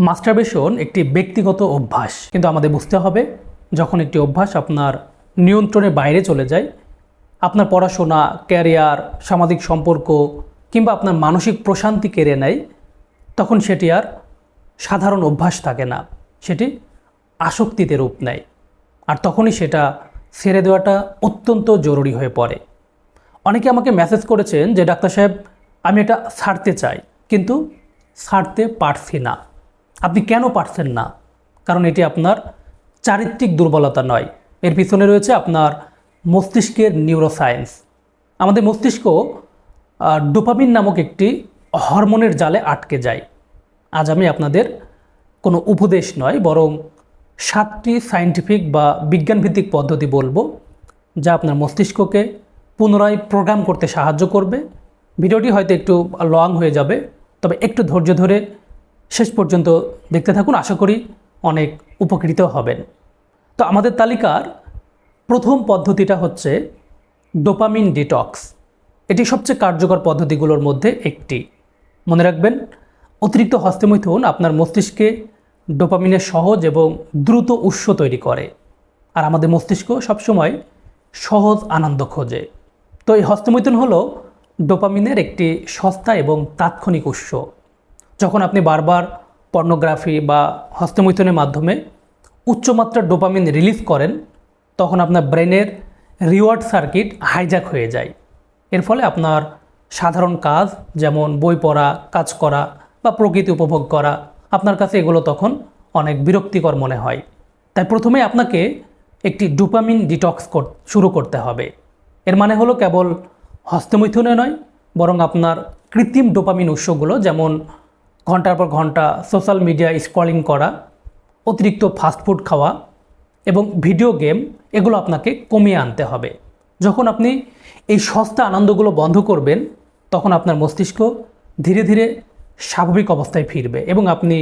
Masturbation একটি ব্যক্তিগত অভ্যাস, কিন্তু আমাদের বুঝতে হবে যখন একটি অভ্যাস আপনার নিয়ন্ত্রণের বাইরে চলে যায়, আপনার পড়াশোনা, ক্যারিয়ার, সামাজিক সম্পর্ক কিংবা আপনার মানসিক প্রশান্তি কেড়ে নেয়, তখন সেটি আর সাধারণ অভ্যাস থাকে না, সেটি আসক্তিতে রূপ নেয়। আর তখনই সেটা ছেড়ে দেওয়াটা অত্যন্ত জরুরি হয়ে পড়ে। অনেকে আমাকে মেসেজ করেছেন যে ডাক্তার সাহেব, আমি এটা ছাড়তে চাই কিন্তু ছাড়তে পারছি না। আপনি কেন পারছেন না? কারণ এটি আপনার চারিত্রিক দুর্বলতা নয়, এর পিছনে রয়েছে আপনার মস্তিষ্কের নিউরোসায়েন্স। আমাদের মস্তিষ্ক ডোপামিন নামক একটি হরমোনের জালে আটকে যায়। আজ আমি আপনাদের কোনো উপদেশ নয়, বরং 7টি সায়েন্টিফিক বা বিজ্ঞানভিত্তিক পদ্ধতি বলবো, যা আপনার মস্তিষ্ককে পুনরায় প্রোগ্রাম করতে সাহায্য করবে। ভিডিওটি হয়তো একটু লং হয়ে যাবে, তবে একটু ধৈর্য ধরে শেষ পর্যন্ত দেখতে থাকুন, আশা করি অনেক উপকৃত হবেন। তো আমাদের তালিকার প্রথম পদ্ধতিটা হচ্ছে ডোপামিন ডিটক্স। এটি সবচেয়ে কার্যকর পদ্ধতিগুলোর মধ্যে একটি। মনে রাখবেন, অতিরিক্ত হস্তমৈথুন আপনার মস্তিষ্কে ডোপামিনের সহজ এবং দ্রুত উৎস তৈরি করে, আর আমাদের মস্তিষ্ক সবসময় সহজ আনন্দ খোঁজে। তো এই হস্তমৈথুন হলো ডোপামিনের একটি সস্তা এবং তাৎক্ষণিক উৎস। যখন আপনি বারবার পর্নোগ্রাফি বা হস্তমৈথুনের মাধ্যমে উচ্চমাত্রার ডোপামিন রিলিজ করেন, তখন আপনার ব্রেনের রিওয়ার্ড সার্কিট হাইজ্যাক হয়ে যায়। এর ফলে আপনার সাধারণ কাজ যেমন বই পড়া, কাজ করা বা প্রকৃতি উপভোগ করা, আপনার কাছে এগুলো তখন অনেক বিরক্তিকর মনে হয়। তাই প্রথমে আপনাকে একটি ডোপামিন ডিটক্স শুরু করতে হবে। এর মানে হলো কেবল হস্তমৈথুনে নয়, বরং আপনার কৃত্রিম ডোপামিন উৎসগুলো, যেমন ঘন্টার পর ঘন্টা সোশ্যাল মিডিয়া স্ক্রলিং করা, অতিরিক্ত ফাস্টফুড খাওয়া এবং ভিডিও গেম, এগুলো আপনাকে কমিয়ে আনতে হবে। যখন আপনি এই সস্তা আনন্দগুলো বন্ধ করবেন, তখন আপনার মস্তিষ্ক ধীরে ধীরে স্বাভাবিক অবস্থায় ফিরবে এবং আপনি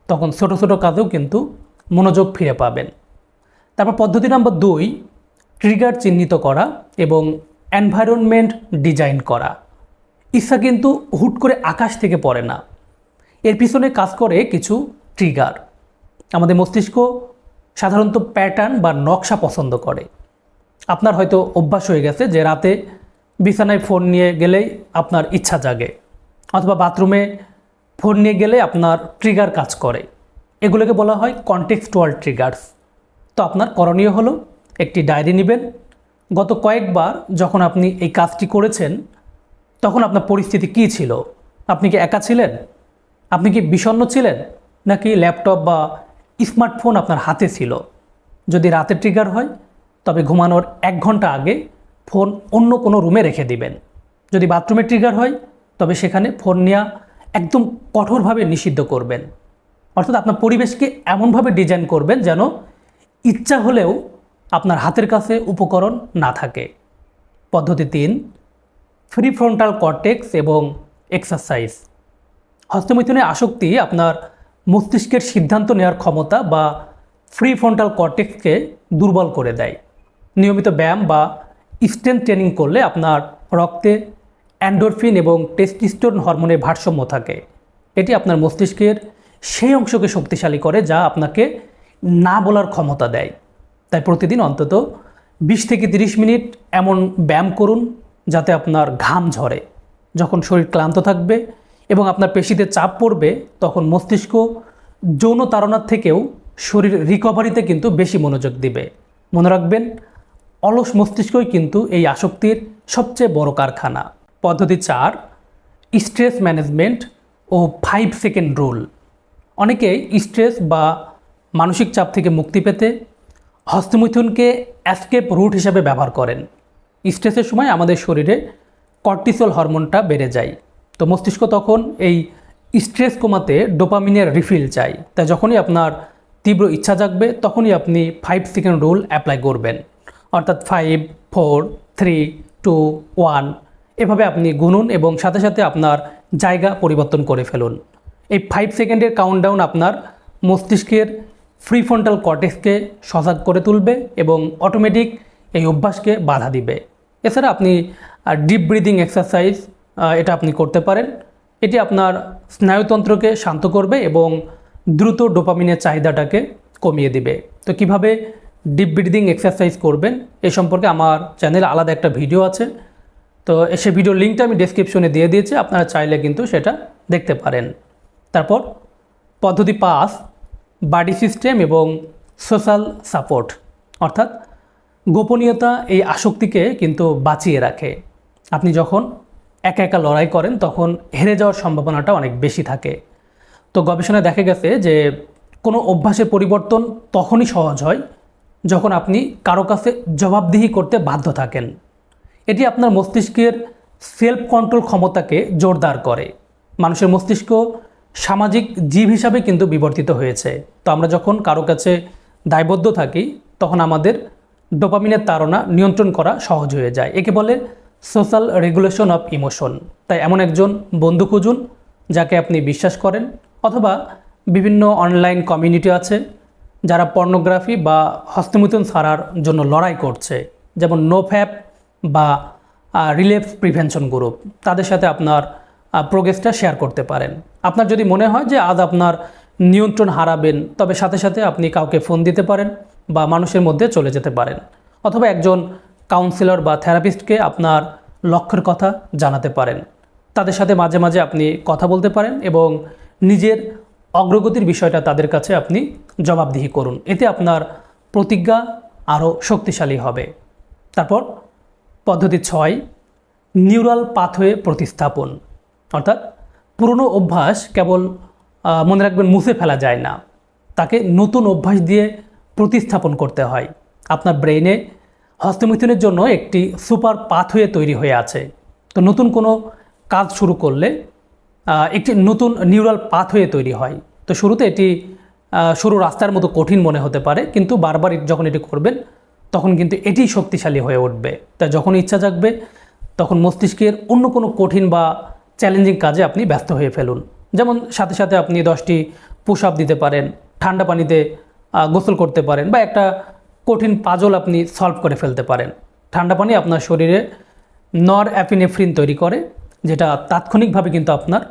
তখন ছোট ছোট কাজেও কিন্তু মনোযোগ ফিরে পাবেন। তারপর পদ্ধতি নম্বর 2, ট্রিগার চিহ্নিত করা এবং এনভায়রনমেন্ট ডিজাইন করা। ইচ্ছা কিন্তু হুট করে আকাশ থেকে পড়ে না, এর পিছনে কাজ করে কিছু ট্রিগার। আমাদের মস্তিষ্ক সাধারণত প্যাটার্ন বা নকশা পছন্দ করে। আপনার হয়তো অভ্যাস হয়ে গেছে যে রাতে বিছানায় ফোন নিয়ে গেলেই আপনার ইচ্ছা জাগে, অথবা বাথরুমে ফোন নিয়ে গেলে আপনার ট্রিগার কাজ করে। এগুলোকে বলা হয় কনটেক্সচুয়াল ট্রিগার্স। তো আপনার করণীয় হলো একটি ডায়েরি নেবেন। গত কয়েকবার যখন আপনি এই কাজটি করেছেন, তখন আপনার পরিস্থিতি কী ছিল? আপনি কি একা ছিলেন? আপনি কি বিষণ্ণ ছিলেন? নাকি ল্যাপটপ বা স্মার্টফোন আপনার হাতে ছিল? যদি রাতে ট্রিগার হয়, তবে ঘুমানোর 1 ঘন্টা আগে ফোন অন্য কোনো রুমে রেখে দিবেন। যদি বাথরুমে ট্রিগার হয়, তবে সেখানে ফোন নেওয়া একদম কঠোরভাবে নিষিদ্ধ করবেন। অর্থাৎ আপনার পরিবেশকে এমনভাবে ডিজাইন করবেন যেন ইচ্ছা হলেও আপনার হাতের কাছে উপকরণ না থাকে। পদ্ধতি 3, ফ্রি ফ্রন্টাল কর্টেক্স এবং এক্সারসাইজ। হস্তমৈথুনে আসক্তি আপনার মস্তিষ্কের সিদ্ধান্ত নেওয়ার ক্ষমতা বা ফ্রি ফ্রন্টাল কর্টেক্সকে দুর্বল করে দেয়। নিয়মিত ব্যায়াম বা স্ট্রেংথ ট্রেনিং করলে আপনার রক্তে এন্ডোরফিন এবং টেস্টোস্টেরন হরমোনের ভারসাম্য থাকে। এটি আপনার মস্তিষ্কের সেই অংশকে শক্তিশালী করে যা আপনাকে না বলার ক্ষমতা দেয়। তাই প্রতিদিন অন্তত 20 থেকে 30 মিনিট এমন ব্যায়াম করুন যাতে আপনার ঘাম ঝরে। যখন শরীর ক্লান্ত থাকবে এবং আপনার পেশিতে চাপ পড়বে, তখন মস্তিষ্ক যৌন তাড়নার থেকেও শরীর রিকভারিতে কিন্তু বেশি মনোযোগ দিবে। মনে রাখবেন, অলস মস্তিষ্কই কিন্তু এই আসক্তির সবচেয়ে বড় কারখানা। পদ্ধতি 4, স্ট্রেস ম্যানেজমেন্ট ও 5 সেকেন্ড রুল। অনেকে স্ট্রেস বা মানসিক চাপ থেকে মুক্তি পেতে হস্তমৈথুনকে এসকেপ রুট হিসাবে ব্যবহার করেন। স্ট্রেসের সময় আমাদের শরীরে কর্টিসল হরমোনটা বেড়ে যায়। তো মস্তিষ্ক তখন এই স্ট্রেস কমাতে ডোপামিনের রিফিল চাই। তাই যখনই আপনার তীব্র ইচ্ছা জাগবে, তখনই আপনি 5 সেকেন্ড রুল অ্যাপ্লাই করবেন। অর্থাৎ 5, 4, 3, 2, 1 এভাবে আপনি গুনুন এবং সাথে সাথে আপনার জায়গা পরিবর্তন করে ফেলুন। এই 5 সেকেন্ডের কাউন্টডাউন আপনার মস্তিষ্কের ফ্রি ফ্রন্টাল কর্টেক্সকে সজাগ করে তুলবে এবং অটোমেটিক এই অভ্যাসকে বাধা দিবে। এছাড়া আপনি ডিপ ব্রিদিং এক্সারসাইজ এটা আপনি করতে পারেন। এটি আপনার স্নায়ুতন্ত্রকে শান্ত করবে এবং দ্রুত ডোপামিনের চাহিদাটাকে কমিয়ে দিবে। তো কিভাবে ডিপ ব্রিদিং এক্সারসাইজ করবেন এ সম্পর্কে আমার চ্যানেলে আলাদা একটা ভিডিও আছে। তো সে ভিডিওর লিঙ্কটা আমি ডেসক্রিপশনে দিয়ে দিয়েছি, আপনারা চাইলে কিন্তু সেটা দেখতে পারেন। তারপর পদ্ধতি 5, বডি সিস্টেম এবং সোশ্যাল সাপোর্ট, অর্থাৎ গোপনীয়তা এই আসক্তিকে কিন্তু বাঁচিয়ে রাখে। আপনি যখন একা একা লড়াই করেন তখন হেরে যাওয়ার সম্ভাবনাটা অনেক বেশি থাকে। তো গবেষণায় দেখা গেছে যে কোনো অভ্যাসের পরিবর্তন তখনই সহজ হয় যখন আপনি কারো কাছে জবাবদিহি করতে বাধ্য থাকেন। এটি আপনার মস্তিষ্কের সেলফ কন্ট্রোল ক্ষমতাকে জোরদার করে। মানুষের মস্তিষ্ক সামাজিক জীব হিসাবে কিন্তু বিবর্তিত হয়েছে। তো আমরা যখন কারো কাছে দায়বদ্ধ থাকি তখন আমাদের ডোপামিনের তাড়না নিয়ন্ত্রণ করা সহজ হয়ে যায়। একে বলে সোশ্যাল রেগুলেশন অফ ইমোশন। তাই এমন একজন বন্ধু খুঁজুন যাকে আপনি বিশ্বাস করেন, অথবা বিভিন্ন অনলাইন কমিউনিটি আছে যারা পর্নোগ্রাফি বা হস্তমৈথুন ছাড়ার জন্য লড়াই করছে, যেমন নোফ্যাপ বা রিলেপস প্রিভেনশন গ্রুপ। তাদের সাথে আপনার প্রোগ্রেসটা শেয়ার করতে পারেন। আপনার যদি মনে হয় যে আজ আপনার নিয়ন্ত্রণ হারাবেন, তবে সাথে সাথে আপনি কাউকে ফোন দিতে পারেন বা মানুষের মধ্যে চলে যেতে পারেন, অথবা একজন কাউন্সিলর বা থেরাপিস্টকে আপনার লক্ষ্যের কথা জানাতে পারেন। তাদের সাথে মাঝে মাঝে আপনি কথা বলতে পারেন এবং নিজের অগ্রগতির বিষয়টা তাদের কাছে আপনি জবাবদিহি করুন। এতে আপনার প্রতিজ্ঞা আরও শক্তিশালী হবে। তারপর পদ্ধতি 6, নিউরাল পাথওয়ে প্রতিস্থাপন, অর্থাৎ পুরনো অভ্যাস কেবল মনে রাখবেন মুছে ফেলা যায় না, তাকে নতুন অভ্যাস দিয়ে প্রতিস্থাপন করতে হয়। আপনার ব্রেইনে হস্তমৈথুনের জন্য একটি সুপার পাথওয়ে তৈরি হয়ে আছে। তো নতুন কোনো কাজ শুরু করলে একটি নতুন নিউরাল পাথওয়ে তৈরি হয়। তো শুরুতে এটি সরু রাস্তার মতো কঠিন মনে হতে পারে, কিন্তু বারবার যখন এটি করবেন তখন কিন্তু এটি শক্তিশালী হয়ে উঠবে। তাই যখন ইচ্ছা জাগবে তখন মস্তিষ্কের অন্য কোনো কঠিন বা চ্যালেঞ্জিং কাজে আপনি ব্যস্ত হয়ে ফেলুন। যেমন সাথে সাথে আপনি 10টি পুশ আপ দিতে পারেন, ঠান্ডা পানিতে গোসল করতে পারেন, বা একটা কঠিন পাজল আপনি সলভ করে ফেলতে পারেন। ঠান্ডা পানি আপনার শরীরে নরএপিনেফ্রিন তৈরি করে, যেটা তাৎক্ষণিকভাবে কিন্তু আপনার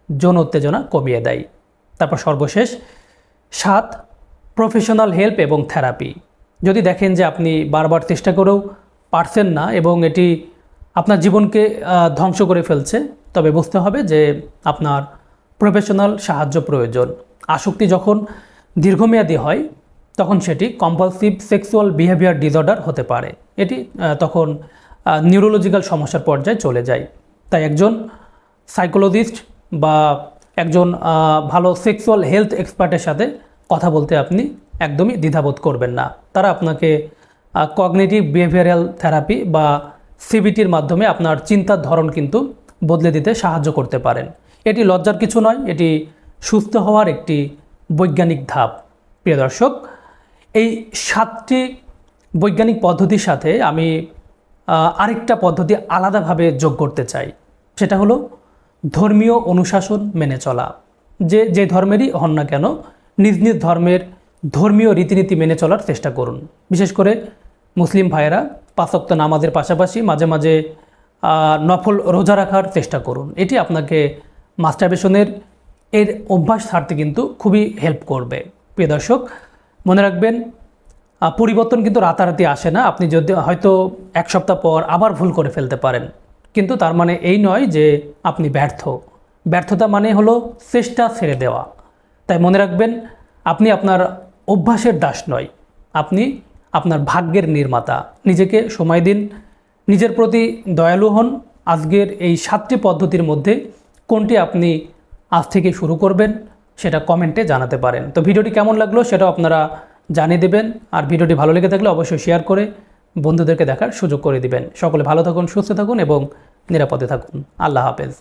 যৌন উত্তেজনা কমিয়ে দেয়। তারপর সর্বশেষ 7, প্রফেশনাল হেল্প এবং থেরাপি। যদি দেখেন যে আপনি বারবার চেষ্টা করেও পারছেন না এবং এটি আপনার জীবনকে ধ্বংস করে ফেলছে, তবে বুঝতে হবে যে আপনার প্রফেশনাল সাহায্য প্রয়োজন। আসক্তি যখন দীর্ঘমেয়াদী হয় তখন সেটি কম্পালসিভ সেক্সুয়াল বিহেভিয়ার ডিসঅর্ডার হতে পারে। এটি তখন নিউরোলজিক্যাল সমস্যার পর্যায়ে চলে যায়। তাই একজন সাইকোলজিস্ট বা একজন ভালো সেক্সুয়াল হেলথ এক্সপার্টের সাথে কথা বলতে আপনি একদমই দ্বিধাবোধ করবেন না। তারা আপনাকে কগনিটিভ বিহেভিয়ারাল থেরাপি বা সিবিটির মাধ্যমে আপনার চিন্তার ধরন কিন্তু বদলে দিতে সাহায্য করতে পারেন। এটি লজ্জার কিছু নয়, এটি সুস্থ হওয়ার একটি বৈজ্ঞানিক ধাপ। প্রিয় দর্শক, এই 7টি বৈজ্ঞানিক পদ্ধতির সাথে আমি আরেকটা পদ্ধতি আলাদাভাবে যোগ করতে চাই। সেটা হলো ধর্মীয় অনুশাসন মেনে চলা। যে ধর্মেরই হন না কেন, নিজ নিজ ধর্মের ধর্মীয় রীতিনীতি মেনে চলার চেষ্টা করুন। বিশেষ করে মুসলিম ভাইয়েরা 5 ওয়াক্ত নামাজের পাশাপাশি মাঝে মাঝে নফল রোজা রাখার চেষ্টা করুন। এটি আপনাকে মাস্টারবেশনের এর অভ্যাস ছাড়তে কিন্তু খুবই হেল্প করবে। প্রিয় দর্শক, মনে রাখবেন পরিবর্তন কিন্তু রাতারাতি আসে না। আপনি যদি হয়তো 1 সপ্তাহ পর আবার ভুল করে ফেলতে পারেন, কিন্তু তার মানে এই নয় যে আপনি ব্যর্থতা মানে হলো চেষ্টা ছেড়ে দেওয়া। তাই মনে রাখবেন, আপনি আপনার অভ্যাসের দাস নয়, আপনি আপনার ভাগ্যের নির্মাতা। নিজেকে সময় দিন, নিজের প্রতি দয়ালু হন। আজকের এই 7টি পদ্ধতির মধ্যে কোনটি আপনি আজ থেকে শুরু করবেন সেটা কমেন্টে জানাতে পারেন। তো ভিডিওটি কেমন লাগলো সেটাও আপনারা জানিয়ে দেবেন। আর ভিডিওটি ভালো লেগে থাকলে অবশ্যই শেয়ার করে বন্ধুদেরকে দেখার সুযোগ করে দিবেন। সকলে ভালো থাকুন, সুস্থ থাকুন এবং নিরাপদে থাকুন। আল্লাহ হাফেজ।